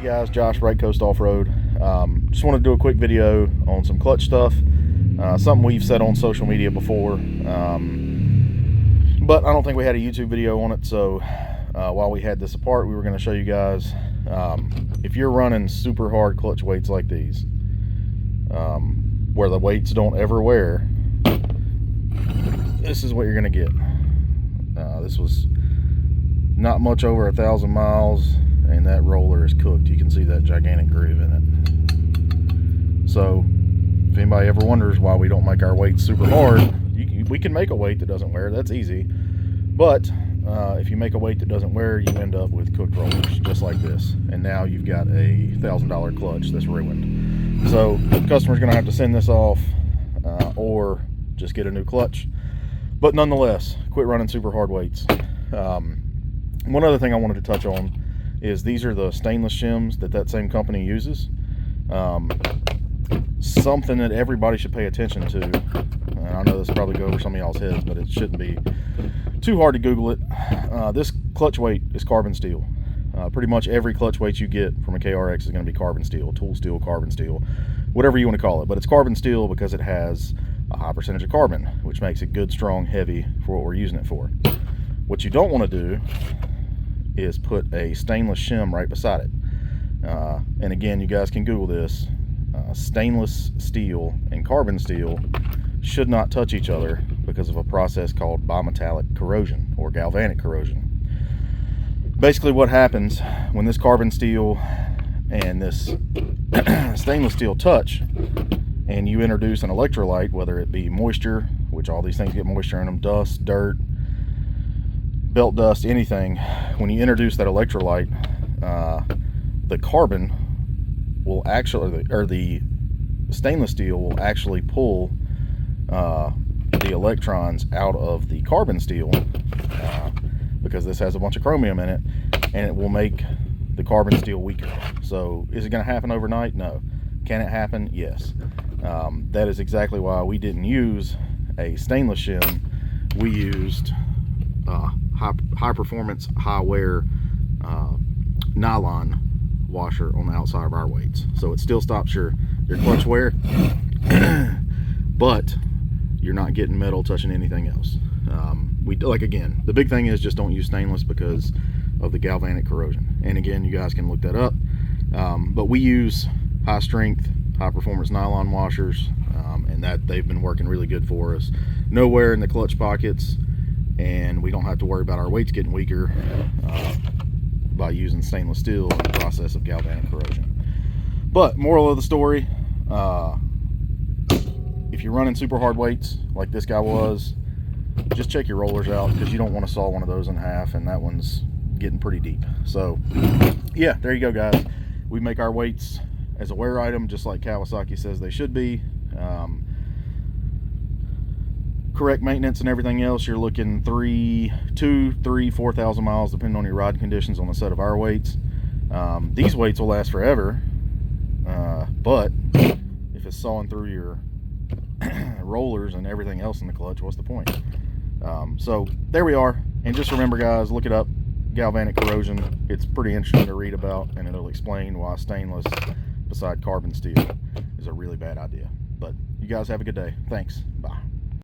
Hey guys, Josh, Right Coast Off-Road. Just want to do a quick video on some clutch stuff. Something we've said on social media before, but I don't think we had a YouTube video on it. So while we had this apart, we were going to show you guys if you're running super hard clutch weights like these, where the weights don't ever wear, this is what you're going to get. This was not much over 1,000 miles. And that roller is cooked. You can see that gigantic groove in it. So if anybody ever wonders why we don't make our weights super hard, we can make a weight that doesn't wear. That's easy. But if you make a weight that doesn't wear, you end up with cooked rollers just like this. And now you've got a $1,000 clutch that's ruined. So the customer's going to have to send this off or just get a new clutch. But nonetheless, quit running super hard weights. One other thing I wanted to touch on is these are the stainless shims that same company uses. Something that everybody should pay attention to, and I know this will probably go over some of y'all's heads, but it shouldn't be too hard to Google it. This clutch weight is carbon steel. Pretty much every clutch weight you get from a KRX is going to be carbon steel, tool steel, carbon steel, whatever you want to call it. But it's carbon steel because it has a high percentage of carbon, which makes it good, strong, heavy for what we're using it for. What you don't want to do is put a stainless shim right beside it. And again, you guys can Google this. Stainless steel and carbon steel should not touch each other because of a process called bimetallic corrosion or galvanic corrosion. Basically what happens when this carbon steel and this stainless steel touch and you introduce an electrolyte, whether it be moisture, which all these things get moisture in them, dust, dirt, belt dust, anything, when you introduce that electrolyte, the carbon will actually, or the stainless steel will actually pull the electrons out of the carbon steel because this has a bunch of chromium in it, and it will make the carbon steel weaker. So is it going to happen overnight? No. Can it happen? Yes. That is exactly why we didn't use a stainless shim. We used high performance, high wear nylon washer on the outside of our weights. So it still stops your clutch wear, but you're not getting metal touching anything else. Again, the big thing is just don't use stainless because of the galvanic corrosion. And again, you guys can look that up. But we use high strength, high performance nylon washers, and that they've been working really good for us. No wear in the clutch pockets, and we don't have to worry about our weights getting weaker by using stainless steel in the process of galvanic corrosion. But moral of the story, if you're running super hard weights like this guy was, just check your rollers out, because you don't want to saw one of those in half, and that one's getting pretty deep. So yeah, there you go guys. We make our weights as a wear item just like Kawasaki says they should be. Correct maintenance and everything else, you're looking 4,000 miles depending on your ride conditions on a set of our weights. These weights will last forever, but if it's sawing through your rollers and everything else in the clutch, what's the point? So there we are. And just remember guys, look it up, galvanic corrosion. It's pretty interesting to read about, and it'll explain why stainless beside carbon steel is a really bad idea. But you guys have a good day. Thanks. Bye.